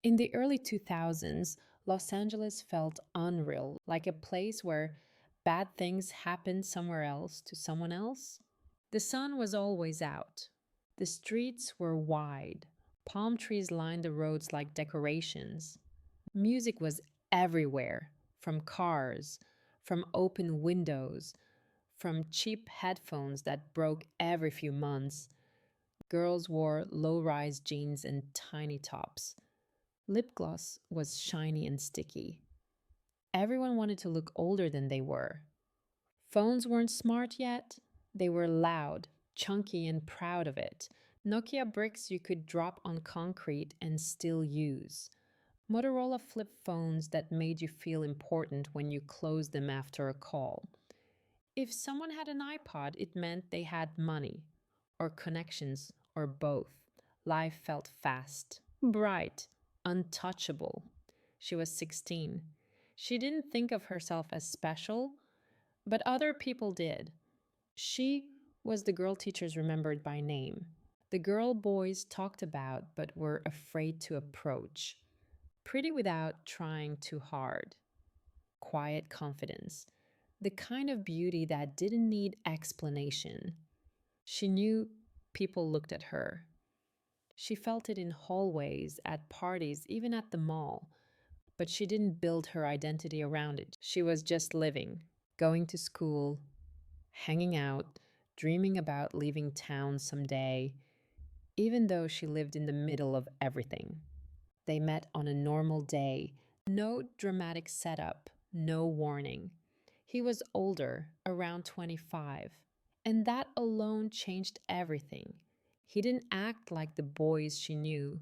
In the early 2000s, Los Angeles felt unreal, like a place where bad things happened somewhere else to someone else. The sun was always out. The streets were wide. Palm trees lined the roads like decorations. Music was everywhere, from cars, from open windows, from cheap headphones that broke every few months. Girls wore low rise jeans and tiny tops. Lip gloss was shiny and sticky. Everyone wanted to look older than they were. Phones weren't smart yet. They were loud, chunky, and proud of it. Nokia bricks you could drop on concrete and still use. Motorola flip phones that made you feel important when you closed them after a call. If someone had an iPod, it meant they had money, or connections, or both. Life felt fast, bright, untouchable. She was 16. She didn't think of herself as special, but other people did. She was the girl teachers remembered by name, the girl boys talked about but were afraid to approach. Pretty without trying too hard. Quiet confidence. The kind of beauty that didn't need explanation. She knew people looked at her. She felt it in hallways, at parties, even at the mall. But she didn't build her identity around it. She was just living, going to school, hanging out, dreaming about leaving town someday, even though she lived in the middle of everything. They met on a normal day. No dramatic setup, no warning. He was older, around 25, and that alone changed everything. He didn't act like the boys she knew.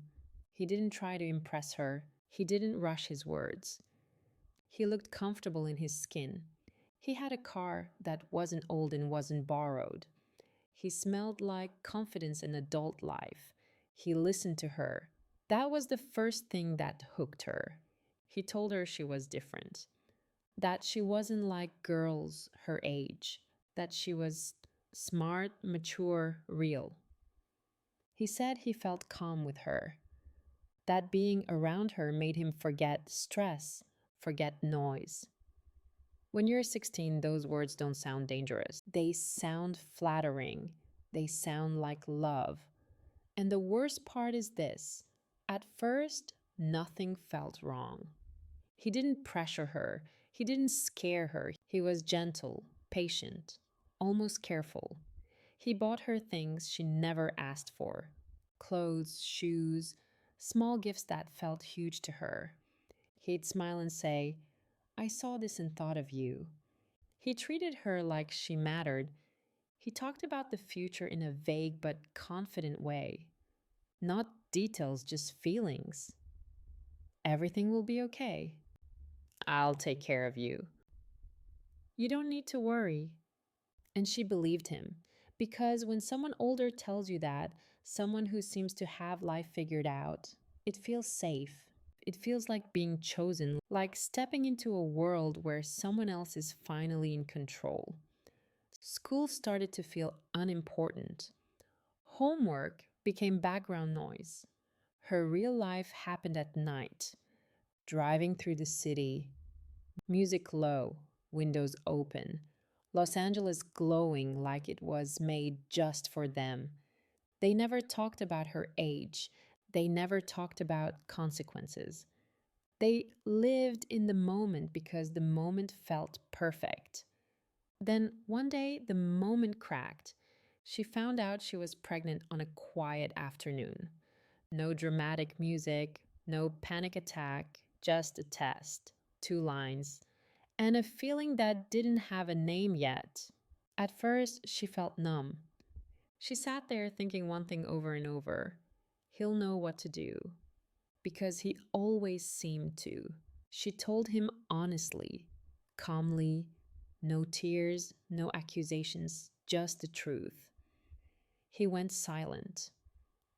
He didn't try to impress her. He didn't rush his words. He looked comfortable in his skin. He had a car that wasn't old and wasn't borrowed. He smelled like confidence in adult life. He listened to her. That was the first thing that hooked her. He told her she was different, that she wasn't like girls her age, that she was smart, mature, real. He said he felt calm with her, that being around her made him forget stress, forget noise. When you're 16, those words don't sound dangerous. They sound flattering. They sound like love. And the worst part is this: at first, nothing felt wrong. He didn't pressure her, he didn't scare her. He was gentle, patient, almost careful. He bought her things she never asked for: clothes, shoes, small gifts that felt huge to her. He'd smile and say, "I saw this and thought of you." He treated her like she mattered. He talked about the future in a vague but confident way. Not details, just feelings. Everything will be okay. I'll take care of you. You don't need to worry. And she believed him. Because when someone older tells you that, someone who seems to have life figured out, it feels safe. It feels like being chosen, like stepping into a world where someone else is finally in control. School started to feel unimportant. Homework became background noise. Her real life happened at night, driving through the city, music low, windows open, Los Angeles glowing like it was made just for them. They never talked about her age. They never talked about consequences. They lived in the moment because the moment felt perfect. Then one day, the moment cracked. She found out she was pregnant on a quiet afternoon. No dramatic music, no panic attack, just a test, 2 lines, and a feeling that didn't have a name yet. At first, she felt numb. She sat there thinking one thing over and over: he'll know what to do, because he always seemed to. She told him honestly, calmly, no tears, no accusations, just the truth. He went silent.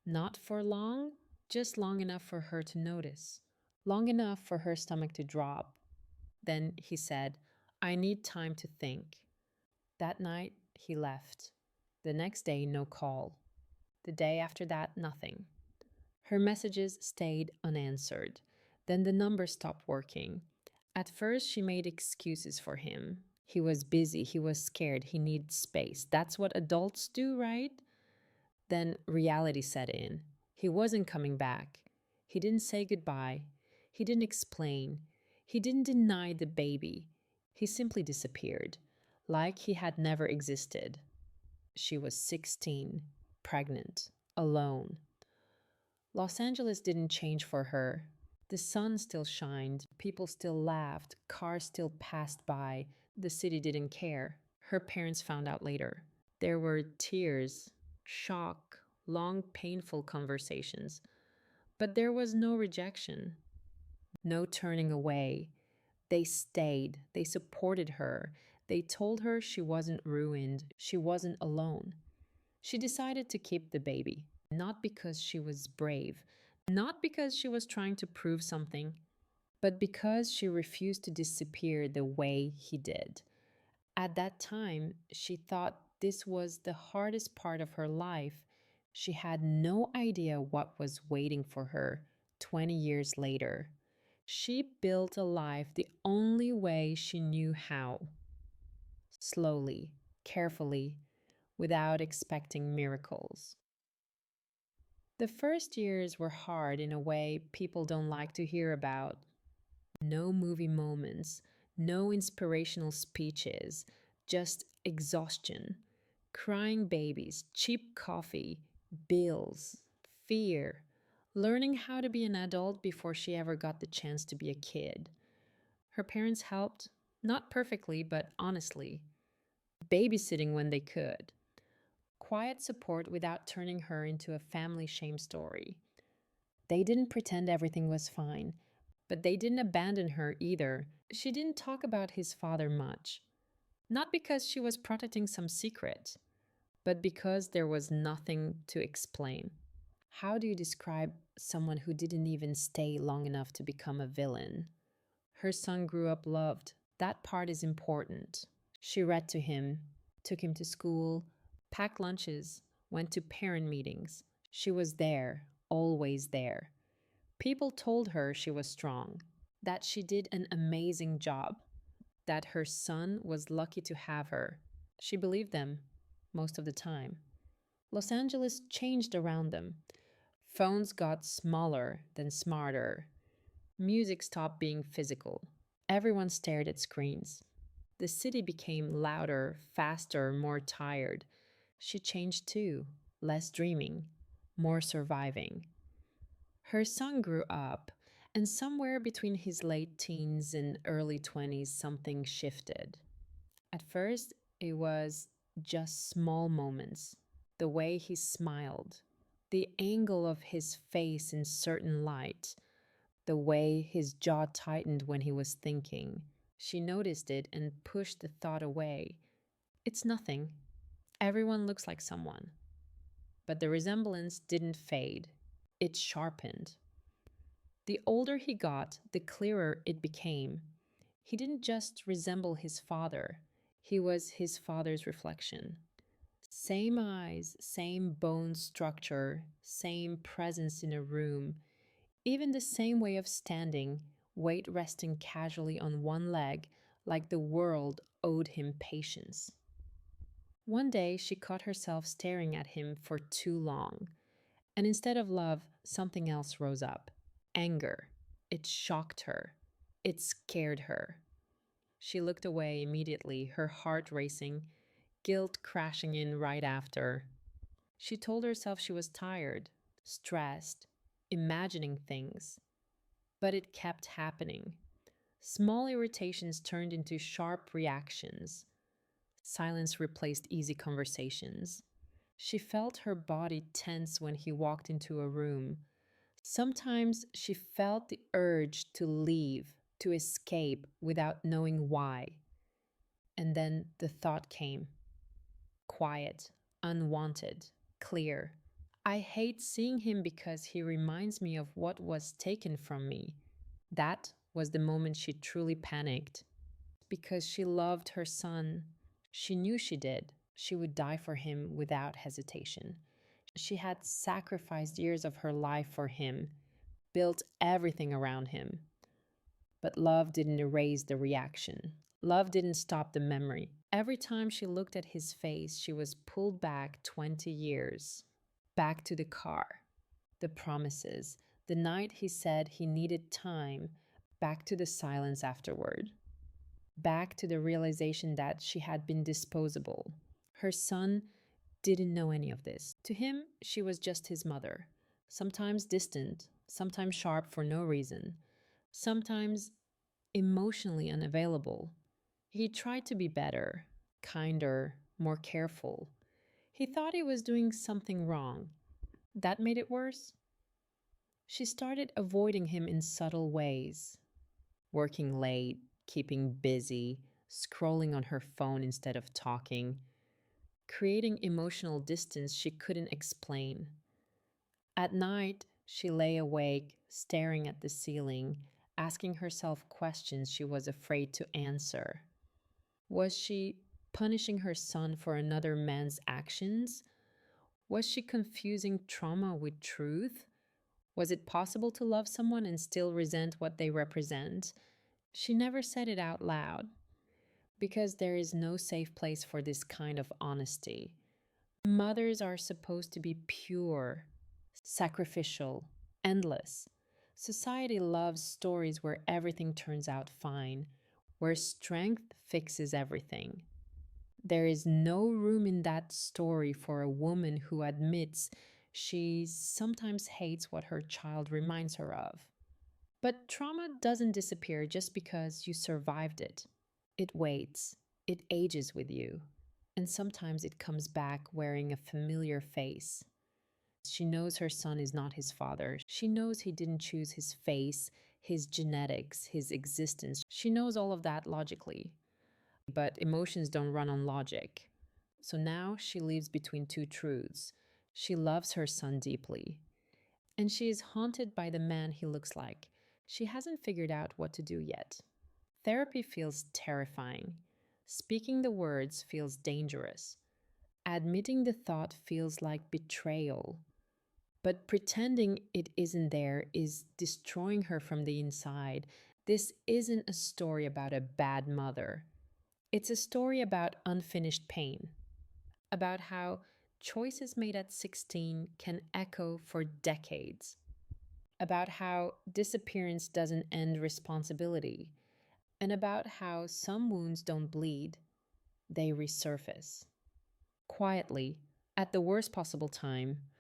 Not for long, just long enough for her to notice, long enough for her stomach to drop. Then he said, "I need time to think." That night, he left. The next day, no call. The day after that, nothing. Her messages stayed unanswered. Then the number stopped working. At first, she made excuses for him. He was busy, he was scared, he needed space. That's what adults do, right? Then reality set in. He wasn't coming back. He didn't say goodbye. He didn't explain. He didn't deny the baby. He simply disappeared, like he had never existed. She was 16, pregnant, alone. Los Angeles didn't change for her. The sun still shined, people still laughed, cars still passed by. The city didn't care. Her parents found out later. There were tears, shock, long, painful conversations. But there was no rejection, no turning away. They stayed, they supported her. They told her she wasn't ruined, she wasn't alone. She decided to keep the baby, not because she was brave, not because she was trying to prove something, but because she refused to disappear the way he did. At that time, she thought this was the hardest part of her life. She had no idea what was waiting for her 20 years later. She built a life the only way she knew how, slowly, carefully, without expecting miracles. The first years were hard in a way people don't like to hear about. No movie moments, no inspirational speeches, just exhaustion, crying babies, cheap coffee, bills, fear, learning how to be an adult before she ever got the chance to be a kid. Her parents helped, not perfectly, but honestly, babysitting when they could. Quiet support without turning her into a family shame story. They didn't pretend everything was fine, but they didn't abandon her either. She didn't talk about his father much. Not because she was protecting some secret, but because there was nothing to explain. How do you describe someone who didn't even stay long enough to become a villain? Her son grew up loved. That part is important. She read to him, took him to school, packed lunches, went to parent meetings. She was there, always there. People told her she was strong, that she did an amazing job, that her son was lucky to have her. She believed them most of the time. Los Angeles changed around them. Phones got smaller, then smarter. Music stopped being physical. Everyone stared at screens. The city became louder, faster, more tired. She changed too, less dreaming, more surviving. Her son grew up, and somewhere between his late teens and early 20s, something shifted. At first, it was just small moments. The way he smiled, the angle of his face in certain light, the way his jaw tightened when he was thinking. She noticed it and pushed the thought away. It's nothing. Everyone looks like someone. But the resemblance didn't fade, it sharpened. The older he got, the clearer it became. He didn't just resemble his father, he was his father's reflection. Same eyes, same bone structure, same presence in a room, even the same way of standing, weight resting casually on one leg, like the world owed him patience. One day, she caught herself staring at him for too long, and instead of love, something else rose up: anger. It shocked her. It scared her. She looked away immediately, her heart racing, guilt crashing in right after. She told herself she was tired, stressed, imagining things. But it kept happening. Small irritations turned into sharp reactions. Silence replaced easy conversations. She felt her body tense when he walked into a room. Sometimes she felt the urge to leave, to escape without knowing why. And then the thought came: quiet, unwanted, clear. I hate seeing him because he reminds me of what was taken from me. That was the moment she truly panicked. Because she loved her son. She knew she did. She would die for him without hesitation. She had sacrificed years of her life for him, built everything around him. But love didn't erase the reaction. Love didn't stop the memory. Every time she looked at his face, she was pulled back 20 years. Back to the car, the promises, the night he said he needed time, back to the silence afterward, back to the realization that she had been disposable. Her son didn't know any of this. To him, she was just his mother, sometimes distant, sometimes sharp for no reason, sometimes emotionally unavailable. He tried to be better, kinder, more careful. He thought he was doing something wrong. That made it worse. She started avoiding him in subtle ways, working late, keeping busy, scrolling on her phone instead of talking, creating emotional distance she couldn't explain. At night, she lay awake, staring at the ceiling, asking herself questions she was afraid to answer. Was she punishing her son for another man's actions? Was she confusing trauma with truth? Was it possible to love someone and still resent what they represent? She never said it out loud because there is no safe place for this kind of honesty. Mothers are supposed to be pure, sacrificial, endless. Society loves stories where everything turns out fine, where strength fixes everything. There is no room in that story for a woman who admits she sometimes hates what her child reminds her of. But trauma doesn't disappear just because you survived it. It waits, it ages with you, and sometimes it comes back wearing a familiar face. She knows her son is not his father. She knows he didn't choose his face, his genetics, his existence. She knows all of that logically, but emotions don't run on logic. So now she lives between two truths. She loves her son deeply, and she is haunted by the man he looks like. She hasn't figured out what to do yet. Therapy feels terrifying. Speaking the words feels dangerous. Admitting the thought feels like betrayal. But pretending it isn't there is destroying her from the inside. This isn't a story about a bad mother. It's a story about unfinished pain, about how choices made at 16 can echo for decades, about how disappearance doesn't end responsibility, and about how some wounds don't bleed, they resurface quietly at the worst possible time